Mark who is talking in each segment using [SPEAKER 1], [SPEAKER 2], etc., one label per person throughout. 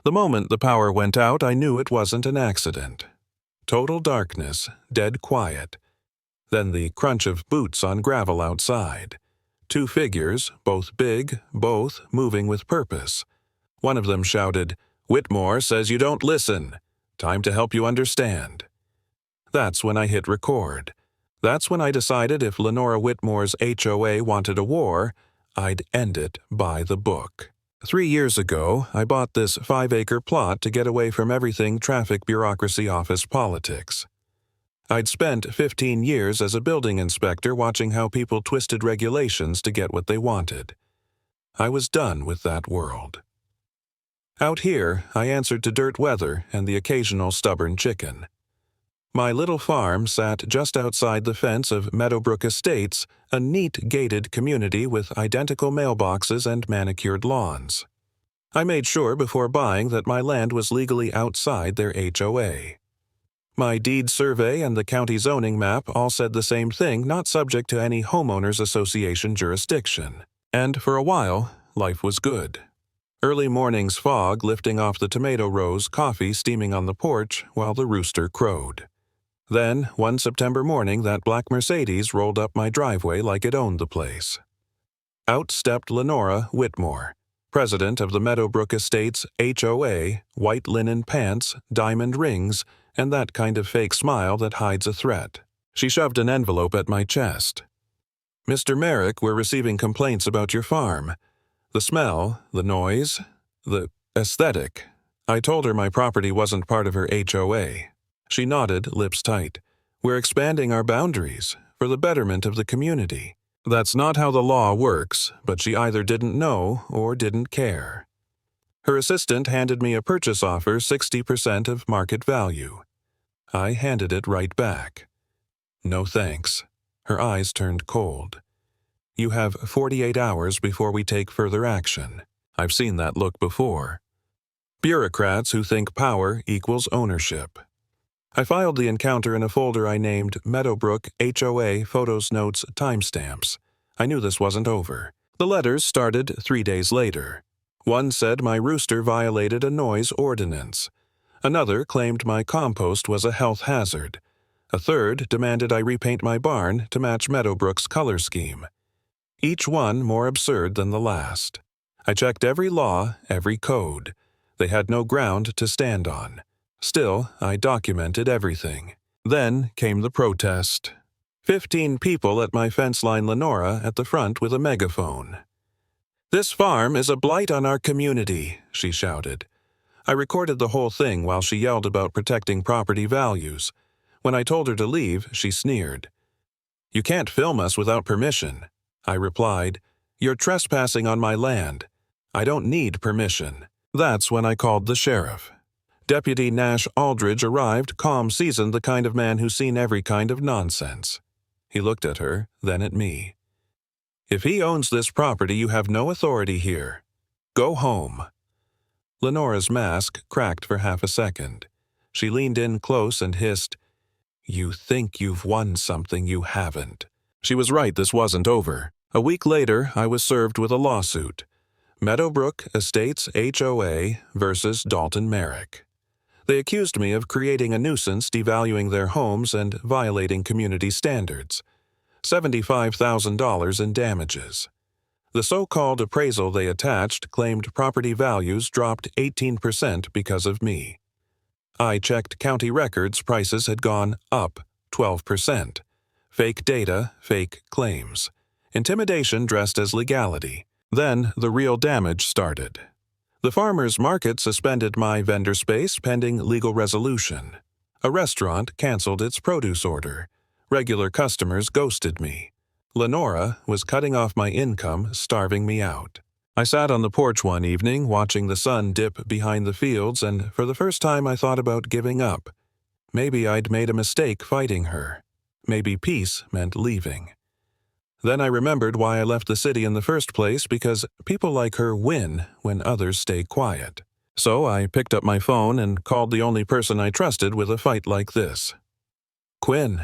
[SPEAKER 1] The moment the power went out, I knew it wasn't an accident. Total darkness, dead quiet. Then the crunch of boots on gravel outside. Two figures, both big, both moving with purpose. One of them shouted, "Whitmore says you don't listen. Time to help you understand." That's when I hit record. That's when I decided if Lenora Whitmore's HOA wanted a war, I'd end it by the book. 3 years ago, I bought this 5-acre plot to get away from everything traffic bureaucracy office politics. I'd spent 15 years as a building inspector watching how people twisted regulations to get what they wanted. I was done with that world. Out here, I answered to dirt weather and the occasional stubborn chicken. My little farm sat just outside the fence of Meadowbrook Estates, a neat gated community with identical mailboxes and manicured lawns. I made sure before buying that my land was legally outside their HOA. My deed survey and the county zoning map all said the same thing, not subject to any homeowners association jurisdiction. And for a while, life was good. Early morning's fog lifting off the tomato rows, coffee steaming on the porch while the rooster crowed. Then, one September morning, that black Mercedes rolled up my driveway like it owned the place. Out stepped Lenora Whitmore, president of the Meadowbrook Estates HOA, white linen pants, diamond rings, and that kind of fake smile that hides a threat. She shoved an envelope at my chest. "Mr. Merrick, we're receiving complaints about your farm. The smell, the noise, the aesthetic." I told her my property wasn't part of her HOA. She nodded, lips tight. "We're expanding our boundaries for the betterment of the community." That's not how the law works, but she either didn't know or didn't care. Her assistant handed me a purchase offer 60% of market value. I handed it right back. "No thanks." Her eyes turned cold. "You have 48 hours before we take further action." I've seen that look before. Bureaucrats who think power equals ownership. I filed the encounter in a folder I named Meadowbrook HOA Photos Notes Timestamps. I knew this wasn't over. The letters started 3 days later. One said my rooster violated a noise ordinance. Another claimed my compost was a health hazard. A third demanded I repaint my barn to match Meadowbrook's color scheme. Each one more absurd than the last. I checked every law, every code. They had no ground to stand on. Still, I documented everything. Then came the protest. 15 people at my fence line Lenora at the front with a megaphone. "This farm is a blight on our community," she shouted. I recorded the whole thing while she yelled about protecting property values. When I told her to leave, she sneered. "You can't film us without permission." I replied, "You're trespassing on my land. I don't need permission." That's when I called the sheriff. Deputy Nash Aldridge arrived, calm, seasoned, the kind of man who's seen every kind of nonsense. He looked at her, then at me. "If he owns this property, you have no authority here. Go home." Lenora's mask cracked for half a second. She leaned in close and hissed, "You think you've won something you haven't." She was right, this wasn't over. A week later, I was served with a lawsuit. Meadowbrook Estates HOA versus Dalton Merrick. They accused me of creating a nuisance, devaluing their homes, and violating community standards. $75,000 in damages. The so-called appraisal they attached claimed property values dropped 18% because of me. I checked county records, prices had gone up 12%. Fake data, fake claims. Intimidation dressed as legality. Then the real damage started. The farmers market suspended my vendor space pending legal resolution. A restaurant canceled its produce order. Regular customers ghosted me. Lenora was cutting off my income, starving me out. I sat on the porch one evening, watching the sun dip behind the fields, and for the first time I thought about giving up. Maybe I'd made a mistake fighting her. Maybe peace meant leaving. Then I remembered why I left the city in the first place, because people like her win when others stay quiet. So I picked up my phone and called the only person I trusted with a fight like this. "Quinn,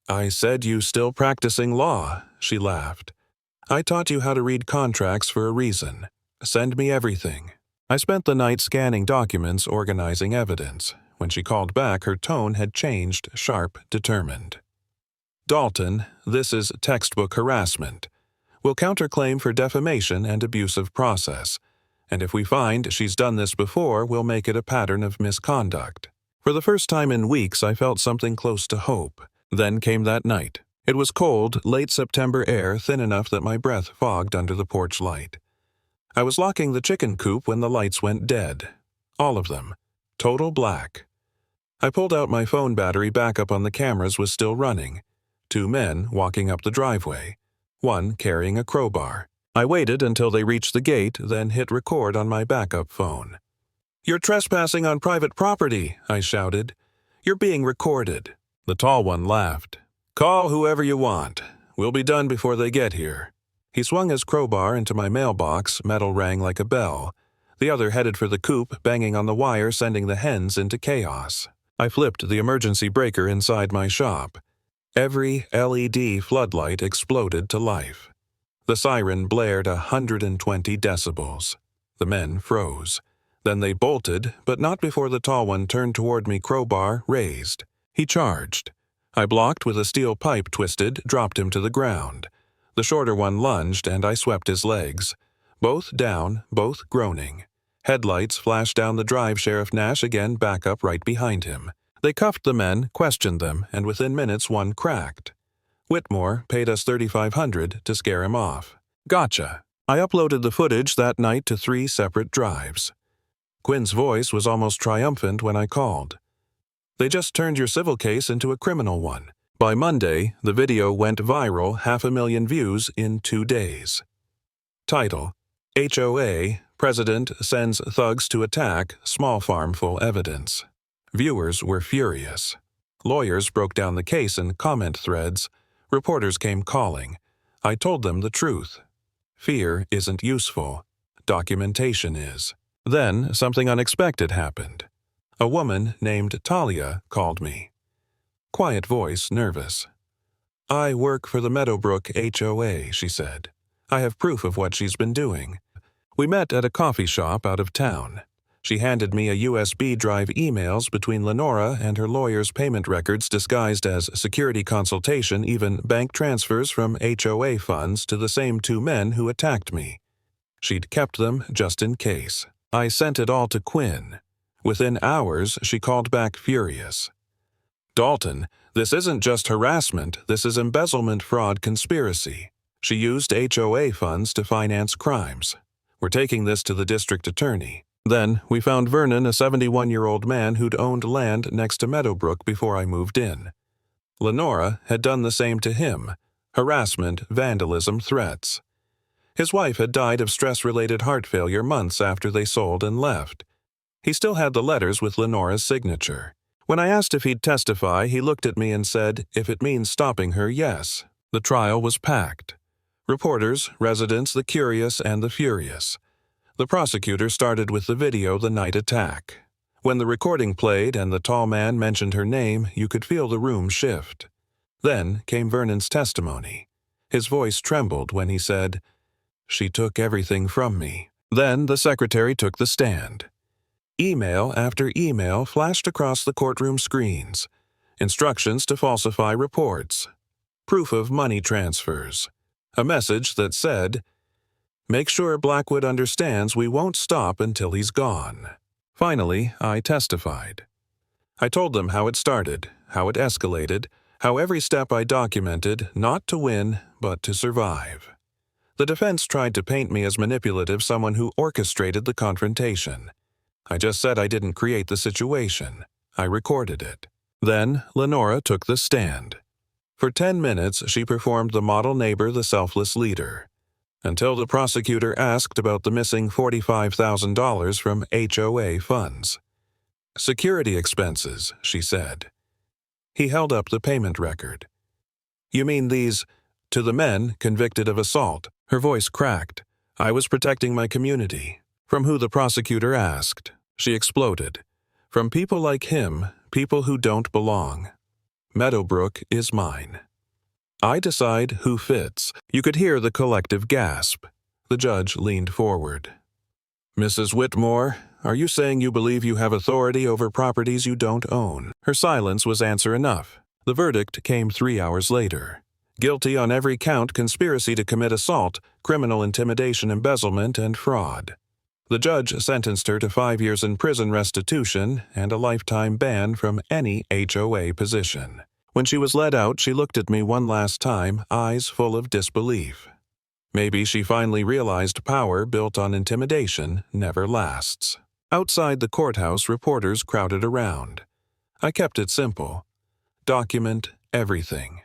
[SPEAKER 1] I said you still practicing law," she laughed. "I taught you how to read contracts for a reason. Send me everything. I spent the night scanning documents, organizing evidence. When she called back, her tone had changed, sharp, determined. "Dalton, this is textbook harassment. We'll counterclaim for defamation and abusive process. And if we find she's done this before, we'll make it a pattern of misconduct." For the first time in weeks, I felt something close to hope. Then came that night. It was cold, late September air, thin enough that my breath fogged under the porch light. I was locking the chicken coop when the lights went dead. All of them. Total black. I pulled out my phone battery. Backup on the cameras was still running. 2 men walking up the driveway. One carrying a crowbar. I waited until they reached the gate, then hit record on my backup phone. "You're trespassing on private property," I shouted. "You're being recorded." The tall one laughed. "Call whoever you want. We'll be done before they get here." He swung his crowbar into my mailbox. Metal rang like a bell. The other headed for the coop, banging on the wire, sending the hens into chaos. I flipped the emergency breaker inside my shop. Every LED floodlight exploded to life. The siren blared 120 decibels. The men froze. Then they bolted, but not before the tall one turned toward me, crowbar raised. He charged. I blocked with a steel pipe, twisted, dropped him to the ground. The shorter one lunged, and I swept his legs. Both down, both groaning. Headlights flashed down the drive. Sheriff Nash again, back up right behind him. They cuffed the men, questioned them, and within minutes one cracked. Whitmore paid us $3,500 to scare him off. Gotcha. I uploaded the footage that night to 3 separate drives. Quinn's voice was almost triumphant when I called. "They just turned your civil case into a criminal one." By Monday, the video went viral, 500,000 views in 2 days. Title: HOA, President Sends Thugs to Attack Small Farm Full Evidence. Viewers were furious. Lawyers broke down the case in comment threads. Reporters came calling. I told them the truth. Fear isn't useful. Documentation is. Then something unexpected happened. A woman named Talia called me. Quiet voice, nervous. "I work for the Meadowbrook HOA," she said. "I have proof of what she's been doing." We met at a coffee shop out of town. She handed me a USB drive, emails between Lenora and her lawyer's, payment records disguised as security consultation, even bank transfers from HOA funds to the same 2 men who attacked me. She'd kept them just in case. I sent it all to Quinn. Within hours, she called back furious. "Dalton, this isn't just harassment, this is embezzlement, fraud, conspiracy. She used HOA funds to finance crimes. We're taking this to the district attorney." Then we found Vernon, a 71-year-old man who'd owned land next to Meadowbrook before I moved in. Lenora had done the same to him. Harassment, vandalism, threats. His wife had died of stress-related heart failure months after they sold and left. He still had the letters with Lenora's signature. When I asked if he'd testify, he looked at me and said, "If it means stopping her, yes." The trial was packed. Reporters, residents, the curious and the furious. The prosecutor started with the video, the night attack. When the recording played and the tall man mentioned her name, you could feel the room shift. Then came Vernon's testimony. His voice trembled when he said, "She took everything from me." Then the secretary took the stand. Email after email flashed across the courtroom screens. Instructions to falsify reports. Proof of money transfers. A message that said, "Make sure Blackwood understands we won't stop until he's gone." Finally, I testified. I told them how it started, how it escalated, how every step I documented, not to win, but to survive. The defense tried to paint me as manipulative, someone who orchestrated the confrontation. I just said I didn't create the situation. I recorded it. Then Lenora took the stand. For 10 minutes, she performed the model neighbor, the selfless leader, until the prosecutor asked about the missing $45,000 from HOA funds. "Security expenses," she said. He held up the payment record. "You mean these, to the men convicted of assault?" Her voice cracked. "I was protecting my community." From who, the prosecutor asked. She exploded. "From people like him, people who don't belong. Meadowbrook is mine. I decide who fits." You could hear the collective gasp. The judge leaned forward. Mrs. Whitmore, are you saying you believe you have authority over properties you don't own? Her silence was answer enough. The verdict came 3 hours later. Guilty on every count: conspiracy to commit assault, criminal intimidation, embezzlement, and fraud. The judge sentenced her to 5 years in prison, restitution, and a lifetime ban from any HOA position. When she was let out, she looked at me one last time, eyes full of disbelief. Maybe she finally realized power built on intimidation never lasts. Outside the courthouse, reporters crowded around. I kept it simple. Document everything.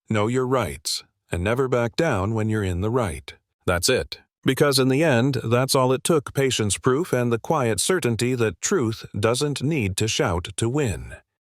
[SPEAKER 1] Know your rights, and never back down when you're in the right. That's it. Because in the end, that's all it took: patience, proof, and the quiet certainty that truth doesn't need to shout to win.